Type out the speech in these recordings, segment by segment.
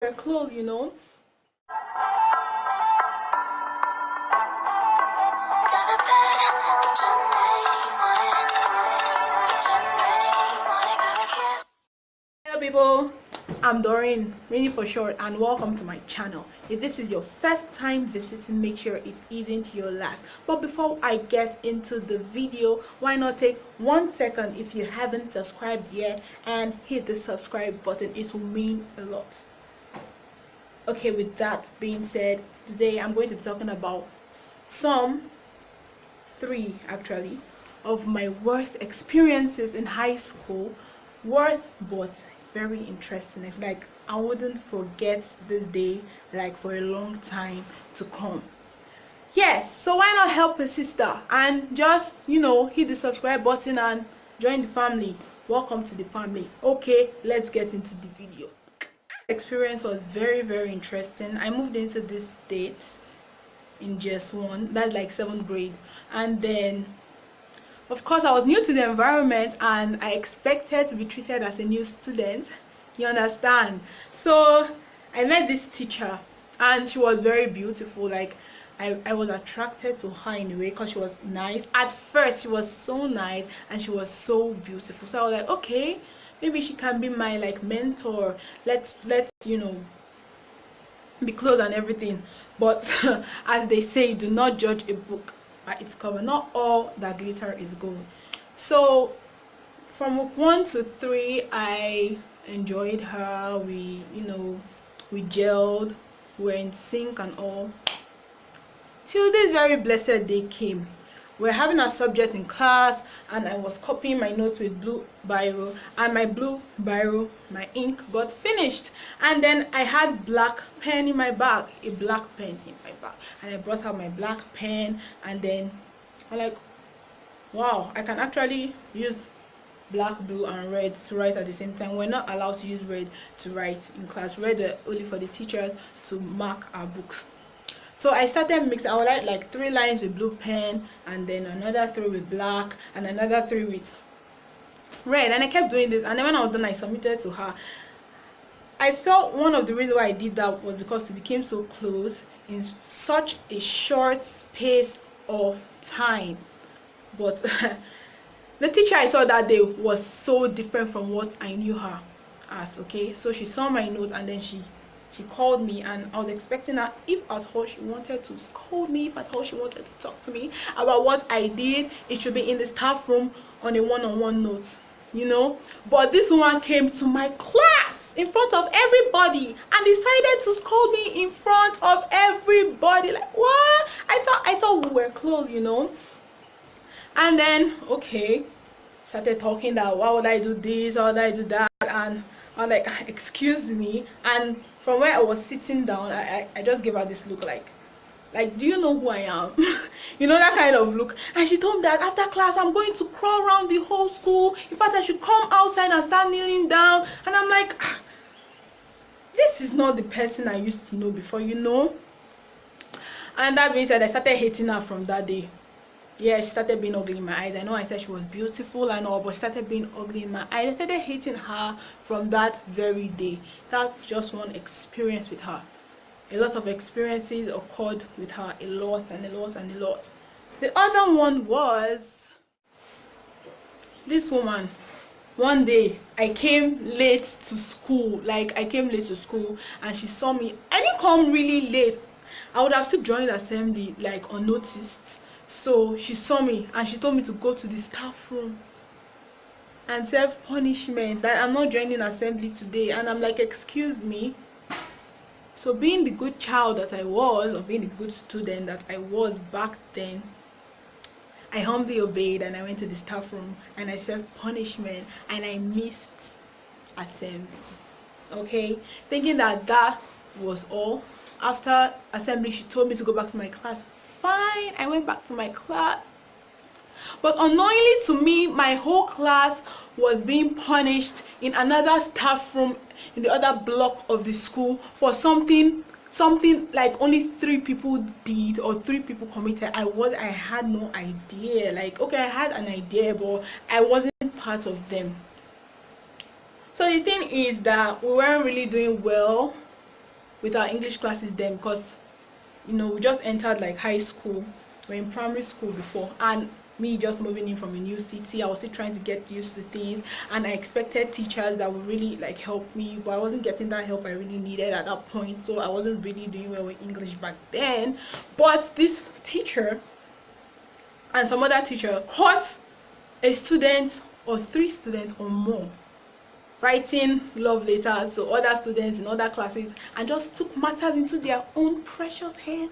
We're close, you know. Hello people, I'm Doreen, really for short, and welcome to my channel. If this is your first time visiting, make sure it isn't your last. But before I get into the video, why not take 1 second if you haven't subscribed yet and hit the subscribe button. It will mean a lot. Okay, with that being said, today I'm going to be talking about three actually, of my worst experiences in high school. Worst but very interesting. I feel like I wouldn't forget this day like for a long time to come. Yes, so why not help a sister and just, hit the subscribe button and join the family. Welcome to the family. Okay, let's get into the video. Experience was very interesting. I moved into this state in just one, that's like 7th grade, and then of course I was new to the environment and I expected to be treated as a new student, you understand. So I met this teacher and she was very beautiful. Like I was attracted to her in a way because she was nice. At first she was so nice and she was so beautiful, so I was like, okay, maybe she can be my like mentor. Let's be close and everything. But as they say, do not judge a book by its cover. Not all that glitter is gold. So from week 1 to 3 I enjoyed her. We gelled, we were in sync and all, till this very blessed day came. We're having a subject in class and I was copying my notes with blue biro, and my blue biro, my ink got finished, and then I had black pen in my bag, and I brought out my black pen, and then I'm like, wow, I can actually use black, blue and red to write at the same time. We're not allowed to use red to write in class. Red are only for the teachers to mark our books. So I started mixing. I would write like 3 lines with blue pen, and then another 3 with black, and another 3 with red, and I kept doing this. And then when I was done, I submitted to her. I felt one of the reasons why I did that was because we became so close in such a short space of time. But the teacher I saw that day was so different from what I knew her as. Okay, so she saw my notes and then she called me, and I was expecting her, if at all she wanted to scold me, if at all she wanted to talk to me about what I did, it should be in the staff room on a one-on-one note, But this woman came to my class in front of everybody and decided to scold me in front of everybody. Like, what? I thought we were close, And then, okay, started talking that why would I do this, why would I do that, and I'm like, excuse me. And from where I was sitting down, I just gave her this look like, do you know who I am? That kind of look. And she told me that after class I'm going to crawl around the whole school. In fact, I should come outside and start kneeling down. And I'm like, this is not the person I used to know before, And that being said, I started hating her from that day. Yeah, she started being ugly in my eyes. I know I said she was beautiful and all, but she started being ugly in my eyes. I started hating her from that very day. That's just one experience with her. A lot of experiences occurred with her, a lot. The other one was this woman. One day I came late to school, and she saw me. I didn't come really late. I would have still joined assembly like unnoticed. So she saw me and she told me to go to the staff room and serve punishment, that I'm not joining assembly today. And I'm like, excuse me. So being the good child that I was, or being the good student that I was back then, I humbly obeyed and I went to the staff room and I served punishment and I missed assembly. Okay, thinking that was all. After assembly, she told me to go back to my class. Fine, I went back to my class, but unknowingly to me, my whole class was being punished in another staff room in the other block of the school for something like only 3 people did, or 3 people committed. I had no idea. Like, okay, I had an idea, but I wasn't part of them. So the thing is that we weren't really doing well with our English classes then, because we just entered like high school. We're in primary school before, and me just moving in from a new city, I was still trying to get used to things, and I expected teachers that would really like help me, but I wasn't getting that help I really needed at that point, so I wasn't really doing well with English back then. But this teacher and some other teacher caught a student or 3 students or more writing love letters to other students in other classes, and just took matters into their own precious hands,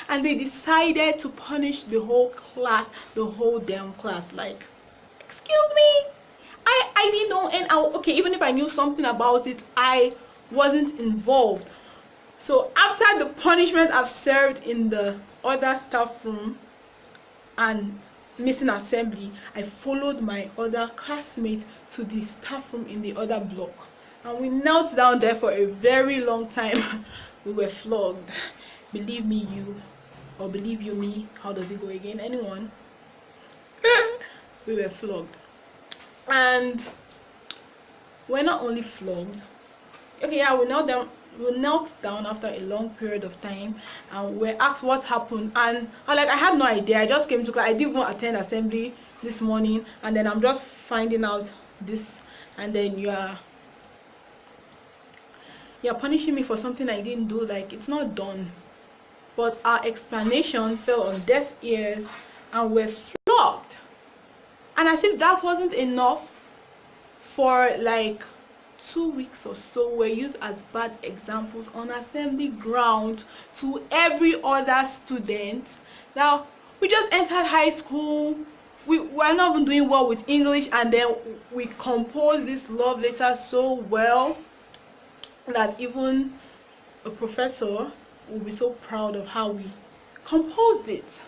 and they decided to punish the whole class, the whole damn class. Like, excuse me, I didn't know, and okay, even if I knew something about it, I wasn't involved. So after the punishment I've served in the other staff room and missing assembly, I followed my other classmate to the staff room in the other block, and we knelt down there for a very long time. We were flogged. Believe me you, or believe you me, how does it go again? Anyone? We were flogged, and we're not only flogged. Okay, yeah, we knelt down after a long period of time, and we're asked what happened, and I had no idea. I just came to class. I didn't even attend assembly this morning, and then I'm just finding out this, and then you're punishing me for something I didn't do. Like, it's not done. But our explanation fell on deaf ears, and we're flogged. And as if that wasn't enough, for like 2 weeks or so, we're used as bad examples on assembly ground to every other student. Now, we just entered high school. We're not even doing well with English, and then we compose this love letter so well that even a professor will be so proud of how we composed it.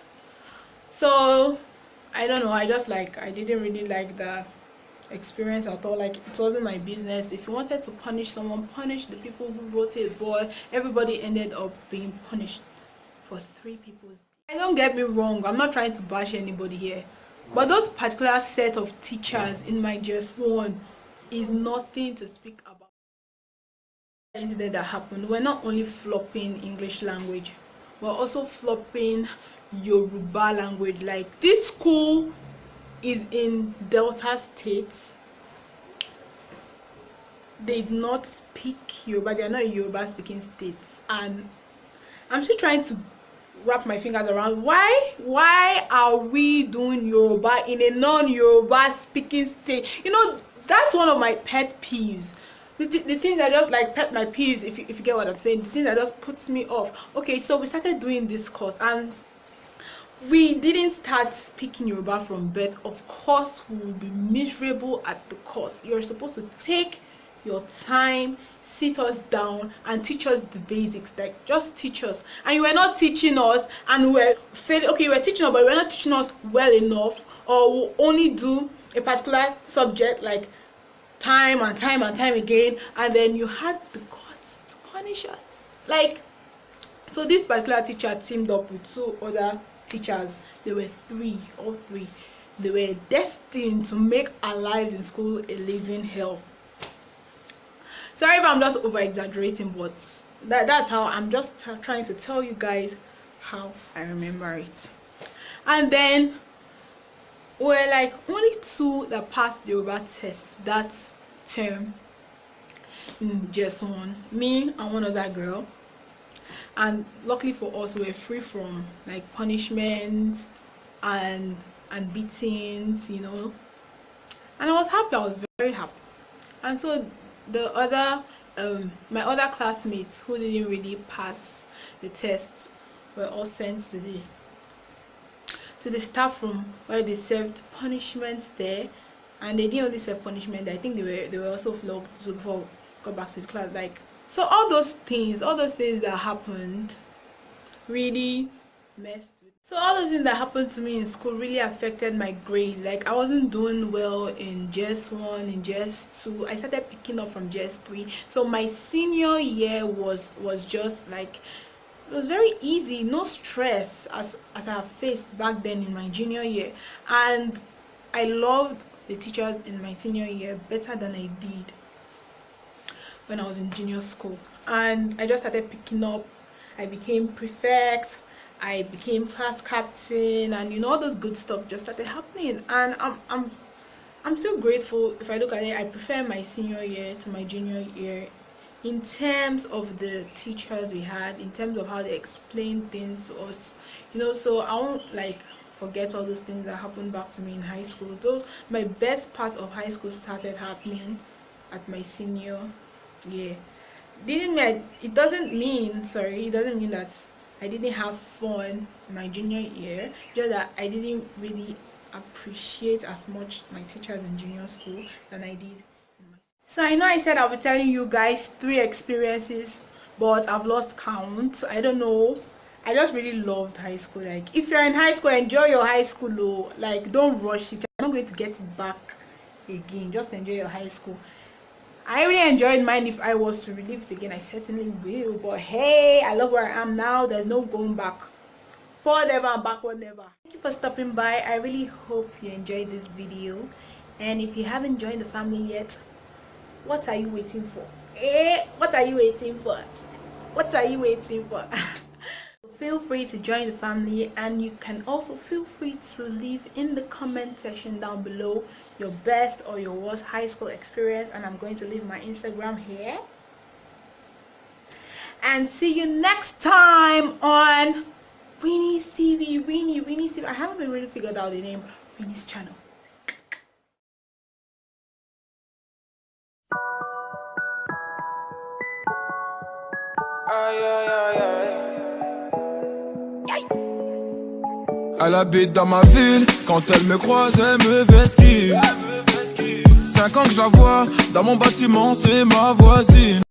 So I don't know, I didn't really like that experience at all. Like, it wasn't my business. If you wanted to punish someone, punish the people who wrote it, but everybody ended up being punished for 3 people's. Don't get me wrong, I'm not trying to bash anybody here, but those particular set of teachers in my JS1 is nothing to speak about. Incident that happened, we're not only flopping English language, we're also flopping Yoruba language. Like, this school is in Delta State. They do not speak Yoruba. They are not a Yoruba speaking state, and I'm still trying to wrap my fingers around why are we doing Yoruba in a non-Yoruba speaking state. That's one of my pet peeves. The thing that just like pet my peeves, if you get what I'm saying, the thing that just puts me off. Okay, so we started doing this course, and we didn't start speaking Yoruba from birth. Of course, we will be miserable at the course. You're supposed to take your time, sit us down, and teach us the basics. Like, just teach us. And you were not teaching us, and we're failing. Okay, you were teaching us, but you were not teaching us well enough, or we'll only do a particular subject like time and time and time again, and then you had the guts to punish us. Like, so this particular teacher teamed up with 2 other teachers. There were 3, all 3. They were destined to make our lives in school a living hell. Sorry if I'm just over exaggerating, but that's how I'm just trying to tell you guys how I remember it. And then we're like only 2 that passed the Yoruba test that term in just one, me and one other girl. And luckily for us, we were free from like punishment and beatings, and I was happy. I was very happy. And so the other my other classmates who didn't really pass the test were all sent to the staff room, where they served punishment there. And they didn't only serve punishment, I think they were also flogged before we got back to the class. Like, so all those things that happened really messed with. So all those things that happened to me in school really affected my grades. Like, I wasn't doing well in JS1, in JS2. I started picking up from JS3. So my senior year was just like, it was very easy, no stress as I have faced back then in my junior year. And I loved the teachers in my senior year better than I did when I was in junior school, and I just started picking up. I became prefect, I became class captain, and all those good stuff just started happening. And I'm still grateful. If I look at it, I prefer my senior year to my junior year in terms of the teachers we had, in terms of how they explained things to us. So I won't like forget all those things that happened back to me in high school. Those my best part of high school started happening at my senior year. It doesn't mean that I didn't have fun in my junior year, just that I didn't really appreciate as much my teachers in junior school than I did in my. So I know I said I'll be telling you guys 3 experiences, but I've lost count. I don't know. I just really loved high school. Like, if you're in high school, enjoy your high school though. Like, don't rush it. You're not going to get it back again. Just enjoy your high school. I really enjoyed mine. If I was to relive it again, I certainly will. But hey, I love where I am now. There's no going back. Forward ever and backward never. Thank you for stopping by. I really hope you enjoyed this video. And if you haven't joined the family yet, what are you waiting for? What are you waiting for? What are you waiting for? Feel free to join the family, and you can also feel free to leave in the comment section down below your best or your worst high school experience, and I'm going to leave my Instagram here. And see you next time on Reenie's TV. Reenie's TV. I haven't been really figured out the name. Reenie's channel. Elle habite dans ma ville, quand elle me croise, elle me vesquille. 5 ans que je la vois, dans mon bâtiment, c'est ma voisine.